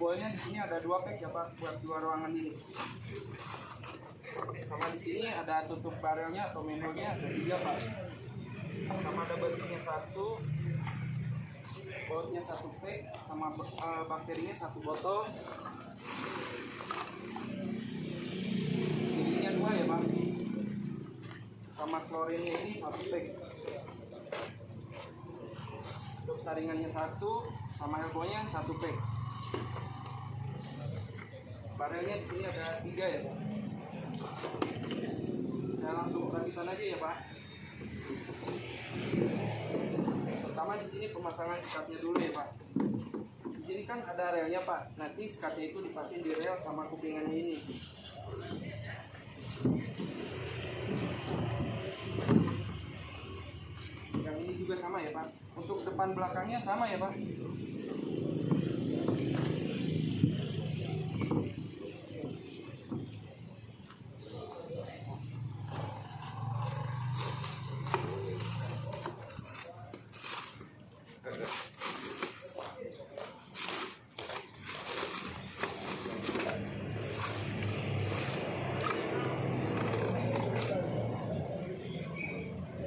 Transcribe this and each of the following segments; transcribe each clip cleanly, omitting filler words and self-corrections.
gearboxnya di sini ada 2 pack ya Pak, buat 2 ruangan ini. Sama di sini ada tutup barelnya atau manualnya ada 3 Pak. Sama ada baterainya 1, bautnya 1 pack, sama bakterinya 1 botol. Ininya 2 ya Pak. Sama klorinnya ini 1 pack. Untuk saringannya 1, sama elbow-nya 1 pack. Barelnya di sini ada 3 ya Pak. Saya langsung rapikan aja ya Pak. Pertama di sini pemasangan sekatnya dulu ya Pak. Di sini kan ada relnya Pak. Nanti sekatnya itu dipasang di rel sama kupingannya ini. Yang ini juga sama ya Pak. Untuk depan belakangnya sama ya Pak.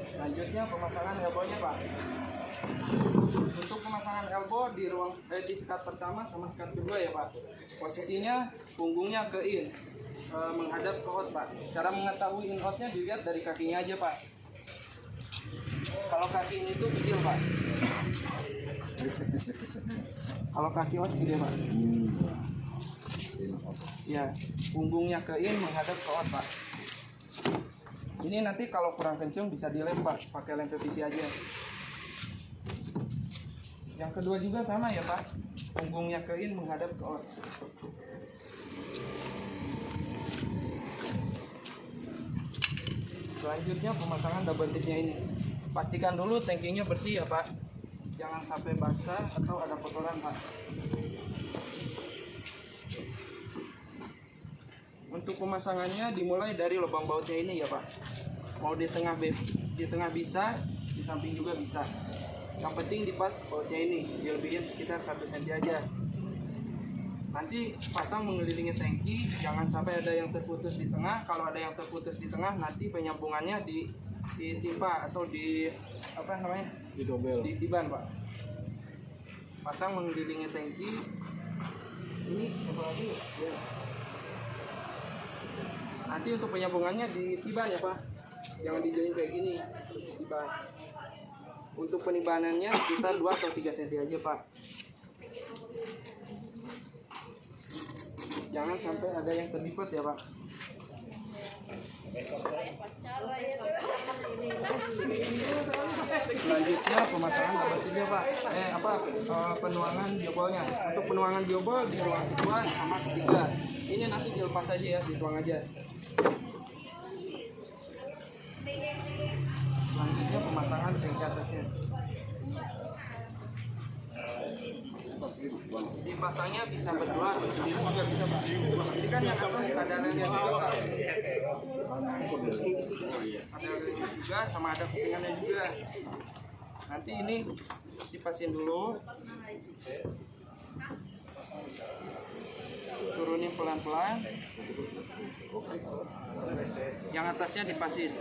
Selanjutnya pemasangan elbow-nya Pak. Untuk pemasangan elbow di di sekat pertama sama sekat kedua ya Pak. Posisinya punggungnya ke in, menghadap ke out Pak. Cara mengetahui in outnya dilihat dari kakinya aja Pak. Kalau kaki ini tuh kecil Pak. Kalau kaki out gede Pak. Ya, punggungnya ke in menghadap ke out Pak. Ini nanti kalau kurang kencang bisa dilem Pak, pakai lem PVC aja. Yang kedua juga sama ya Pak, punggungnya ke in menghadap ke out. Selanjutnya pemasangan double tipnya ini. Pastikan dulu tankinya bersih ya Pak, jangan sampai basah atau ada kotoran Pak. Untuk pemasangannya dimulai dari lubang bautnya ini ya Pak. Mau di tengah bisa, di samping juga bisa. Yang penting dipas bautnya ini, dilebihin sekitar 1 cm aja. Nanti pasang mengelilingi tangki, jangan sampai ada yang terputus di tengah. Kalau ada yang terputus di tengah, nanti penyambungannya ditimpa atau ditiban Pak. Pasang mengelilingi tangki. Ini siapa lagi? Ya. Nanti untuk penyambungannya ditiban ya Pak, jangan dijoin kayak gini, terus ditiban. Untuk penibanannya sekitar 2 atau 3 cm aja Pak. Jangan sampai ada yang terlipat ya Pak. Selanjutnya pemasangan double tip ya Pak. Penuangan diobolnya. Untuk penuangan diobol di ruang kedua sama ketiga. Ini nanti dilepas aja ya, dituang aja. Selanjutnya pemasangan tangki atasnya. Dipasangnya bisa berdua atau sendiri juga bisa Pak. Ini kan yang atas ada relnya juga Pak. Ada relnya juga sama ada kupingannya juga. Nanti ini dipasin dulu. Turunin pelan-pelan. Yang atasnya dipasin.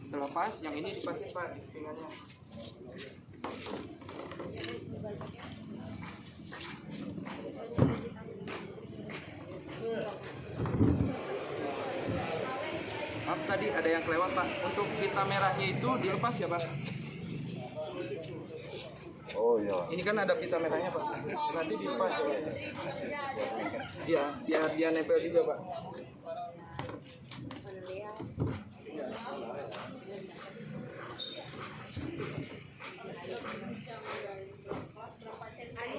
Terlepas, yang ini dipasin Pak di kupingannya. Maaf tadi ada yang kelewat Pak. Untuk pita merahnya itu dilepas ya Pak. Oh iya. Ini kan ada pita merahnya Pak. Nanti dilepas ya. Iya, biar dia nempel juga Pak.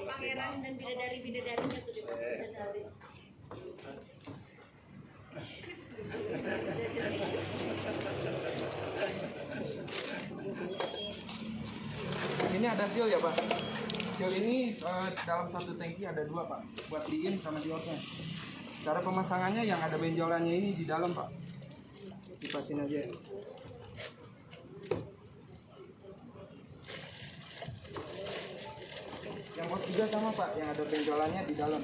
Pangeran dan bidadari-bidadarinya tuh bidadari. Sini ada seal ya Pak. Seal ini dalam satu tangki ada 2 Pak, buat di in sama di outnya. Cara pemasangannya yang ada benjolannya ini di dalam Pak. Dipasin aja. Yang out juga sama Pak, yang ada benjolannya di dalam.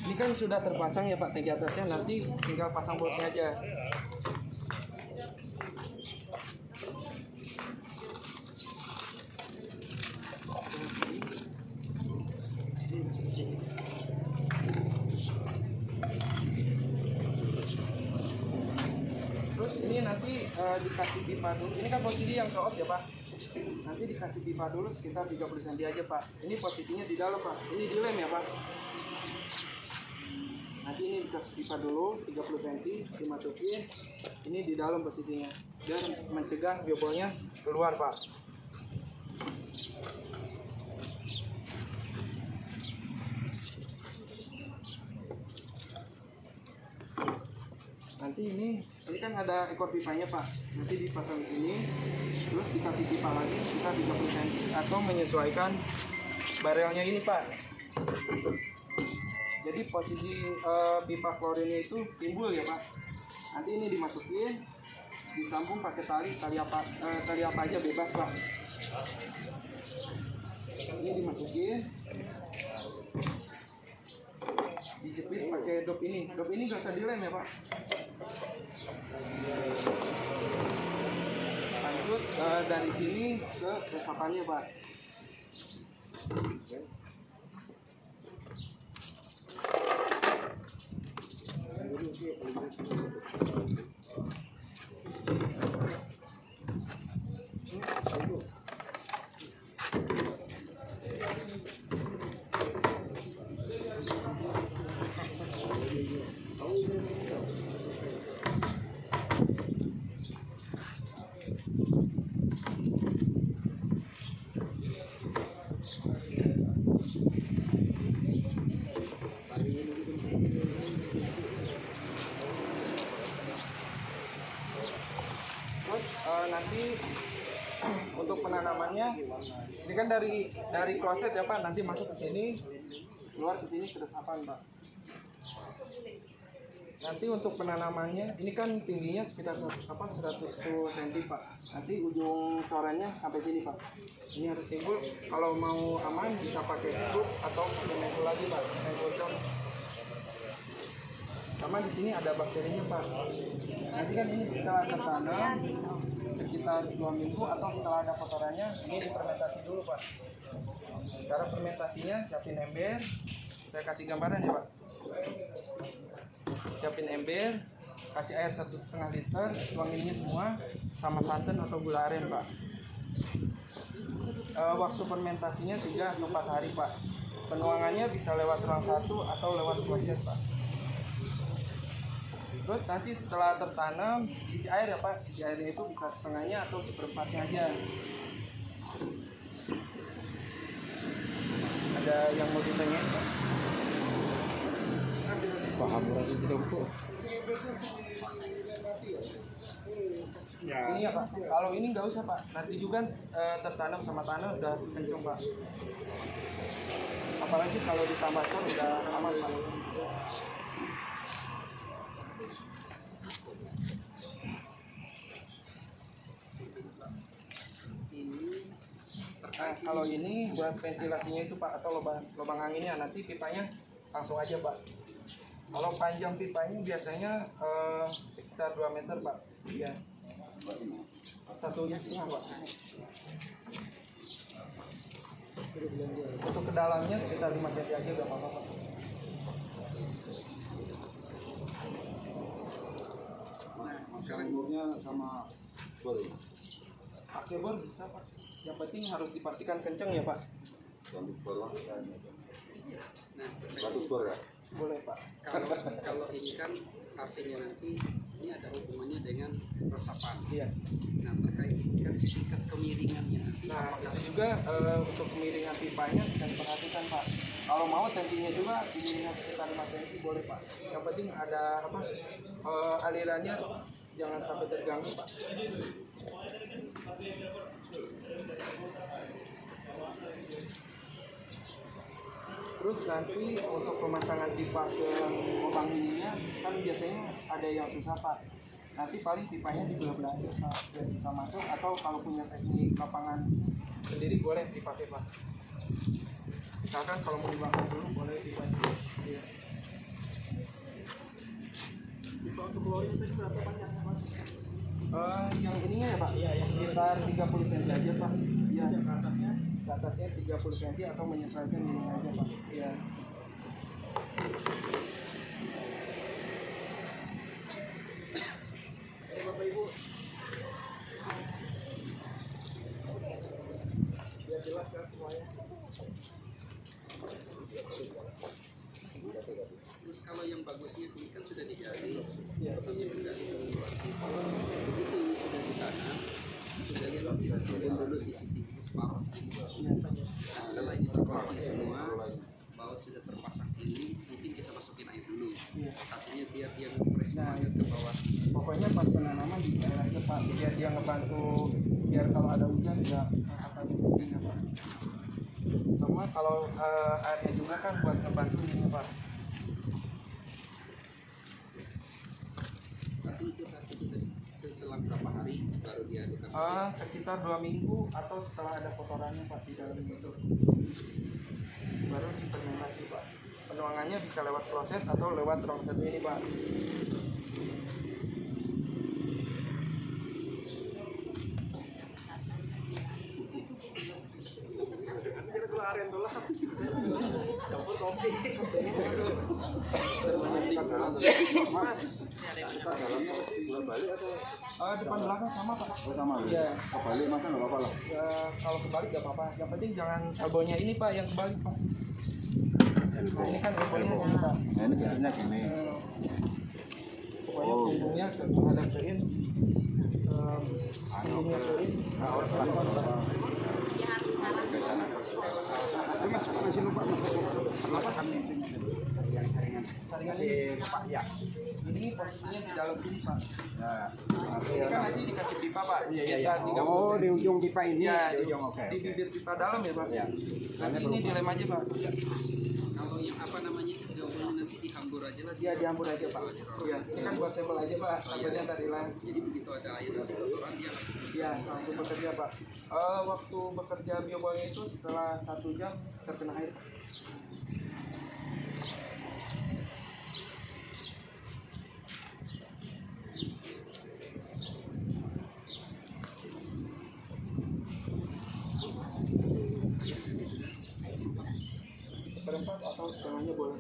Ini kan sudah terpasang ya Pak tangki atasnya, nanti tinggal pasang bautnya aja. Terus ini nanti dikasih pipa dulu. Ini kan posisi yang ke out ya Pak. Nanti dikasih pipa dulu sekitar 30 cm aja Pak. Ini posisinya di dalam Pak. Ini dilem ya Pak. Nanti ini dikasih pipa dulu 30 cm, dimasukin. Ini di dalam posisinya. Biar mencegah biobolnya keluar Pak. Nanti ini kan ada ekor pipanya Pak. Nanti dipasang di sini, terus dikasih pipa lagi sekitar 30 cm atau menyesuaikan barelnya ini Pak. Jadi posisi pipa klorinnya itu timbul ya Pak. Nanti ini dimasukin, disambung pakai tali apa aja bebas Pak. Ini dimasukin, dijepit pakai dop ini. Dop ini gak usah dilem ya Pak. Lanjut dari sini ke resapannya Pak. Terus nanti untuk penanamannya ini kan dari kloset ya Pak, nanti masuk ke sini, keluar ke sini ke resapan Pak. Nanti untuk penanamannya ini kan tingginya sekitar 110 cm Pak. Nanti ujung corannya sampai sini Pak. Ini harus timbul. Kalau mau aman bisa pakai scoop atau pakai mengkul lagi Pak. Mengkul cor. Sama di sini ada bakterinya Pak. Nanti kan ini setelah tertanam sekitar 2 minggu atau setelah ada kotorannya ini difermentasi dulu Pak. Cara fermentasinya siapin ember. Saya kasih gambaran ya Pak. Siapin ember, kasih air 1,5 liter, tuangin ini semua sama santan atau gula aren Pak. Waktu fermentasinya 3 atau 4 hari Pak. Penuangannya bisa lewat ruang 1 atau lewat proses Pak. Terus nanti setelah tertanam isi air ya Pak. Isi airnya itu bisa setengahnya atau seperempatnya aja. Ada yang mau ditanyain Pak? Paham berarti tidak Bu? Ini ya Pak, kalau ini nggak usah Pak, nanti juga tertanam sama tanah udah kenceng Pak. Apalagi kalau ditambah cor udah aman Pak. Kalau ini buat ventilasinya itu Pak, atau lubang anginnya, nanti pipanya langsung aja Pak. Kalau panjang pipanya biasanya sekitar 2 meter Pak. Ya. 1,5 Pak. Untuk ke dalamnya sekitar 5 cm aja udah apa-apa Pak. Sekarang bornya sama bor. Pakai bor bisa Pak. Yang penting harus dipastikan kenceng ya Pak. Batu bor. Nah, Batu bor ya. Boleh Pak. kalau ini kan artinya nanti ini ada hubungannya dengan resapan. Iya. Nah, terkait tingkat kemiringannya nanti. Nah, itu juga untuk kemiringan pipanya bisa diperhatikan Pak. Kalau mau tankinya juga kemiringan sekitar 5 cm boleh Pak. Yang penting ada apa? Alirannya jangan sampai terganggu Pak. Terus nanti untuk pemasangan pipa ke lubang ininya kan biasanya ada yang susah pak. Nanti paling pipanya dibelah-belah aja pak, biar bisa masuk. Atau kalau punya teknik lapangan sendiri boleh dipakai pak. Misalkan kalau mau dibakar dulu boleh dipakai. Iya. Untuk keluarnya tadi berapa panjangnya mas? Yang ininya ya pak, ya, yang sekitar 30 cm aja pak. Iya. Ke atasnya? Ke atasnya 30 cm atau menyesuaikan ini aja pak. Iya. Bapak Ibu. Biar jelas kan semuanya. Terus kalau yang bagusnya ini kan sudah digali, Iya. biasanya menggali sebelum pasti. Begitu ini sudah ditanam, sudah dia bisa turun dulu sisi separuh segini. Nah, setelah ini terkoneksi semua, baut sudah terpasang ini, mungkin kita masukin air dulu. Iya. Artinya biar dia ngepres Nah, banget ke bawah. Pokoknya pas penanaman di air aja pak, biar dia ngebantu, biar kalau ada hujan tidak akan penting ya pak. Sama kalau airnya juga kan buat ngebantu ini pak. Tapi itu tadi selang berapa hari baru diadukan? Sekitar 2 minggu atau setelah ada kotorannya pak di dalam itu, baru difermentasi pak. Penuangannya bisa lewat kloset atau lewat rongset ini pak. Kira kelarin tuh lah. Campur kopi. Mas, kita dalamnya bolak balik atau Depan belakang sama pak. sama? Iya. Kebalik masa nggak apa-apa lah. Kalau kebalik gak apa-apa, yang penting jangan elbownya ini pak yang kebalik pak. Nah ini kan elbownya ini pak. Nah ini biasanya gini. Pokoknya punggungnya menghadap ke in, punggungnya ke in. Ya harus sekarang. Ke sana. Itu mas masih lupa mas. Kenapa kami Saringan ini pak ya. Ini posisinya di dalam sini pak. Ini kan nanti dikasih pipa pak. Sekitar 30 Oh di ujung pipa ini. ya, Di ujung oke. di bibir pipa dalam ya pak. Nanti ini dilem aja pak. Kalau yang apa namanya jawabannya nanti dihambur aja lah. Ya diambur aja pak. Iya, ini kan buat sampel aja pak. Sampelnya tadi lah. Jadi begitu ada air di kotoran dia langsung. Ya langsung bekerja pak. Waktu bekerja bioboynya itu setelah 1 jam terkena air. Seperempat atau setengahnya boleh.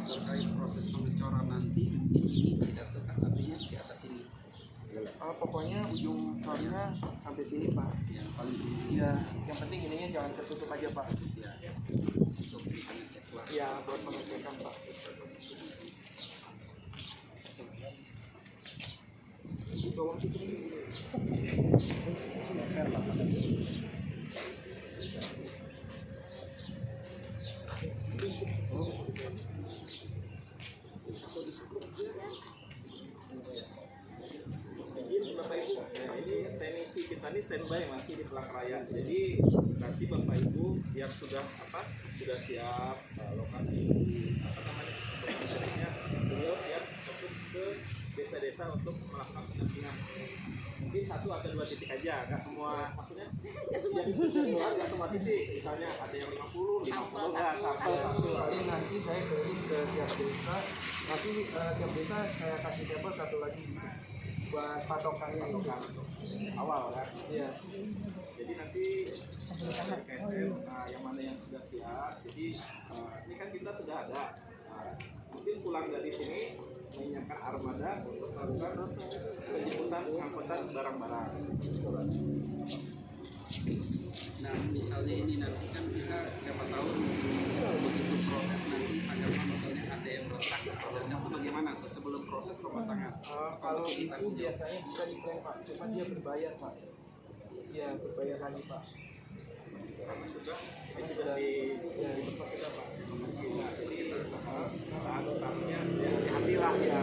Terkait proses pengecoran nanti mungkin ini tidak tekan artinya di atas ini Pokoknya ujung cornya sampai sini pak. yang paling tinggi Ya, yang penting ininya jangan tertutup aja pak. ya untuk bisa ngecek lah. Ya, buat pengecekan pak. Bawang itu Bapak Ibu, nah ini teknisi kita ini standby masih di Pelangkaraya. Jadi nanti Bapak Ibu yang sudah siap lokasi lokasinya, beliau siap untuk ke desa-desa untuk melakukan pendampingan. Mungkin 1 atau 2 titik aja, nggak semua, maksudnya nggak semua titik. Misalnya ada yang 50 nggak sampel satu. paling nanti saya keliling ke tiap desa. Nanti tiap desa saya kasih sampel 1 lagi buat patokannya Awal kan. Iya. Jadi nanti yang mana yang sudah siap. Jadi ini kan kita sudah ada. Mungkin pulang dari sini menyiapkan armada untuk melakukan penjemputan pengangkutan barang-barang. Nah misalnya ini nanti kan kita siapa tahu begitu proses nanti ada misalnya ada yang retak atau itu bagaimana tuh sebelum proses pemasangan? Kalau itu biasanya bisa diklaim pak, cuma dia berbayar pak. Iya berbayar lagi pak. Ini sudah di tempat kita Pak. Nah, jadi kita saat utamanya hati-hatilah ya.